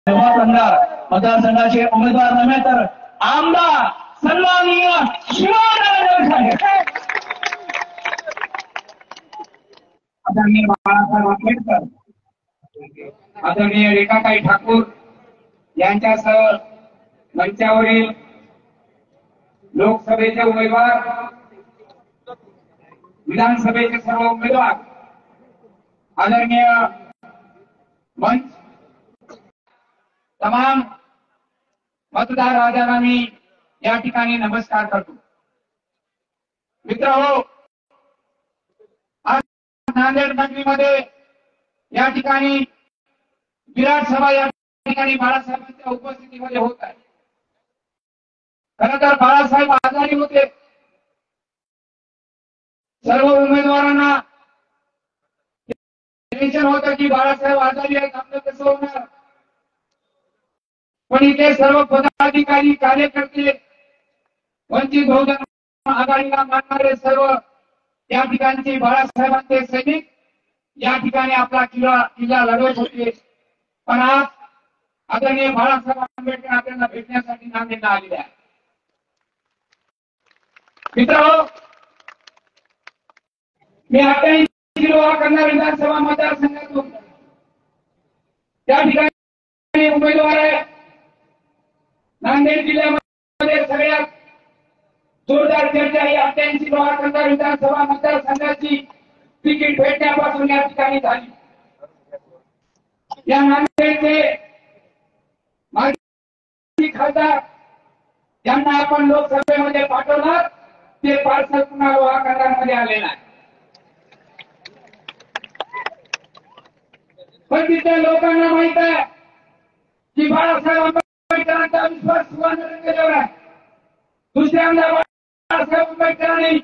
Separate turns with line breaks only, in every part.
मतदारसंघाचे उमेदवार नव्हे तर आमदार सन्माननीय शिवानंद आदरणीय बाळासाहेब आंबेडकर, आदरणीय रेखाताई ठाकूर यांच्यासह मंचावरील लोकसभेचे उमेदवार, विधानसभेचे सर्व उमेदवार, आदरणीय मंच, तमाम मतदार राजांना मी या ठिकाणी नमस्कार करतो। मित्रहो, आज नांदेड नगरीमध्ये या ठिकाणी विराट सभा या ठिकाणी बाळासाहेबांच्या उपस्थितीमध्ये होत आहे। खरं तर बाळासाहेब आजारी होते, सर्व उमेदवारांना टेन्शन होतं की बाळासाहेब आजारी आहेत, आपलं कसं होणार। पण इथे सर्व पदाधिकारी, कार्यकर्ते, वंचित बहुजन आघाडीला मानणारे सर्व या ठिकाणचे बाळासाहेबांचे सैनिक या ठिकाणी आपला किल्ला लढवत होते। पण आज आदरणीय बाळासाहेब आंबेडकर आपल्याला भेटण्यासाठी नांदेडला आलेले आहे। मित्रांनो, मी 88 लोहा कन्नड विधानसभा मतदारसंघातून त्या ठिकाणी उमेदवार आहे। नांदेड जिल्ह्यामध्ये सगळ्यात जोरदार चर्चा ही 88 लोहा कन्नड विधानसभा मतदारसंघाची तिकीट भेटण्यापासून या ठिकाणी झाली। या नांदेडचे माजी खासदार ज्यांना आपण लोकसभेमध्ये पाठवणार ते पार्सल पुन्हा लोहा कन्नडमध्ये आलेला आहे। पण तिथे लोकांना माहित आहे की बाळासाहेब आंबेडकरांचा विश्वास शिवानंदेवर आहे। दुसऱ्यांदा बाळासाहेब आंबेडकरांनी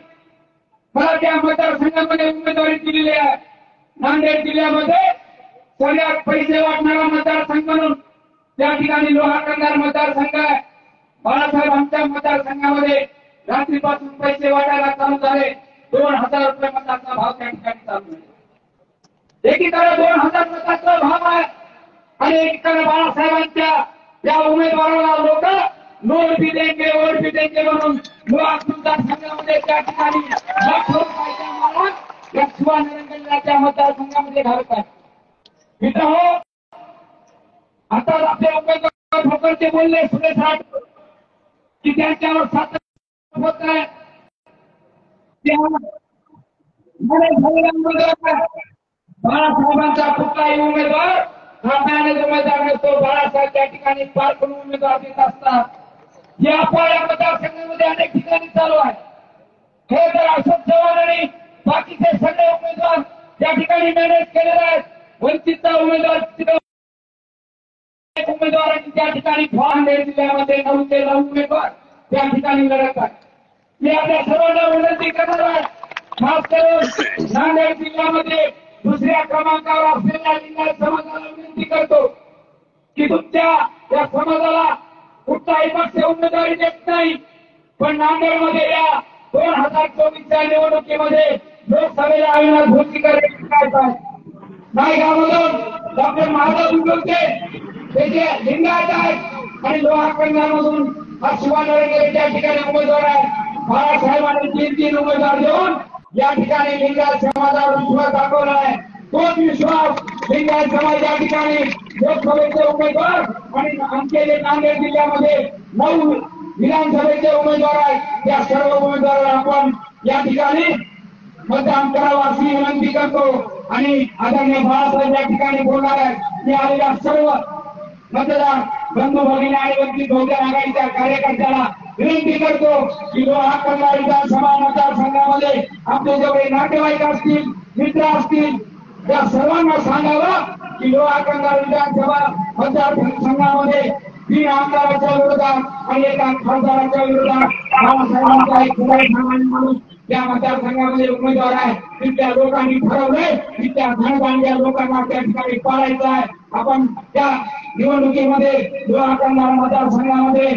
मला त्या मतदारसंघामध्ये उमेदवारी दिलेली आहे। नांदेड जिल्ह्यामध्ये सगळ्यात पैसे वाटणारा मतदारसंघ म्हणून त्या ठिकाणी लोहा कन्नड मतदारसंघ आहे। बाळासाहेब आमच्या मतदारसंघामध्ये रात्रीपासून पैसे वाटायला चालू झाले। 2000 रुपये मताचा भाव त्या ठिकाणी चालू आहे। एकीकडे 2000 मताचा भाव आहे आणि एकीकडे बाळासाहेबांच्या या उमेदवाराला लोक नोट भी देंगे वोट भी देंगे म्हणून लोहा मतदारसंघामध्ये त्या ठिकाणी लाखो रुपयाच्या माला या शिवानंदच्या मतदारसंघामध्ये घालत आहे। मित्रांनो, आता आपले उमेदवार ठोकरचे बोलले सुरेश राठोड की त्यांच्यावर सातत्य होत आहे। बाळासाहेबांचा कुठलाही उमेदवार हा मॅनेज उमेदवार नसतो। बाळासाहेब त्या ठिकाणी पार्कून उमेदवार देत असतात। या आपल्या मतदारसंघामध्ये अनेक ठिकाणी चालू आहे। हे तर अशोक चव्हाण आणि बाकीचे सगळे उमेदवार त्या ठिकाणी मॅनेज केलेले आहेत। वंचितचा उमेदवारांनी त्या ठिकाणी नांदेड जिल्ह्यामध्ये 9 ते 9 उमेदवार त्या ठिकाणी लढत आहेत। मी आपल्या सर्वांना विनंती करणार आहे, खास करून नांदेड जिल्ह्यामध्ये दुसऱ्या क्रमांकावर असलेल्या लिंगायत समाजाला विनंती करतो की तुमच्या या समाजाला कुठलाही पक्ष उमेदवारी देत नाही। पण नांदेडमध्ये या 2024च्या निवडणुकीमध्ये लोकसभेला अविनाश घोषीकर नायगावमधून डॉक्टर महादेव उगवते त्याचे लिंगायत आहेत आणि लोहा कन्नडमधून हा शिवानंद त्या ठिकाणी उमेदवार आहे। बाळासाहेबांनी 3 उमेदवार देऊन या ठिकाणी लिंगायत समाजावर विश्वास दाखवला आहे। तोच विश्वास लिंगायत समाज या ठिकाणी लोकसभेचे उमेदवार आणि आमचे जे नांदेड जिल्ह्यामध्ये 9 विधानसभेचे उमेदवार आहेत त्या सर्व उमेदवारांना आपण या ठिकाणी मतदान करावं अशी विनंती करतो। आणि आदरणीय बाळासाहेब या ठिकाणी बोलणार आहेत। मी आलेल्या सर्व मतदार बंधू भगिनी आणि वंचित बहुजन आघाडीच्या कार्यकर्त्याला विनंती करतो की लोहा कन्नड विधानसभा मतदारसंघामध्ये आपले जेवढे नातेवाईक असतील, मित्र असतील, त्या सर्वांना सांगावं की लोहा कन्नड विधानसभा मतदारसंघामध्ये 3 आमदारांच्या विरोधात आणि 1 खासदाराच्या विरोधात बाळासाहेबांचा एक म्हणून त्या मतदारसंघामध्ये उमेदवार आहे। तिथल्या लोकांनी ठरवलंय की त्या धनदांड्या लोकांना त्या ठिकाणी पाळायचं आहे। आपण त्या निवडणुकीमध्ये लोहा कन्नड मतदारसंघामध्ये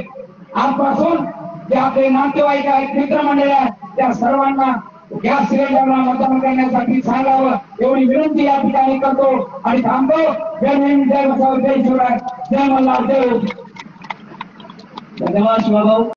आजपासून जे आपले नातेवाईक आहेत, मित्रमंडळी आहेत, त्या सर्वांना गॅस सिलेंडरला मतदान करण्यासाठी सांगावं एवढी विनंती या ठिकाणी करतो आणि थांबतो. जय हिंद, जय बसव, जय शिवराय, जय मल्हार, जय.
धन्यवाद शिवाभाऊ.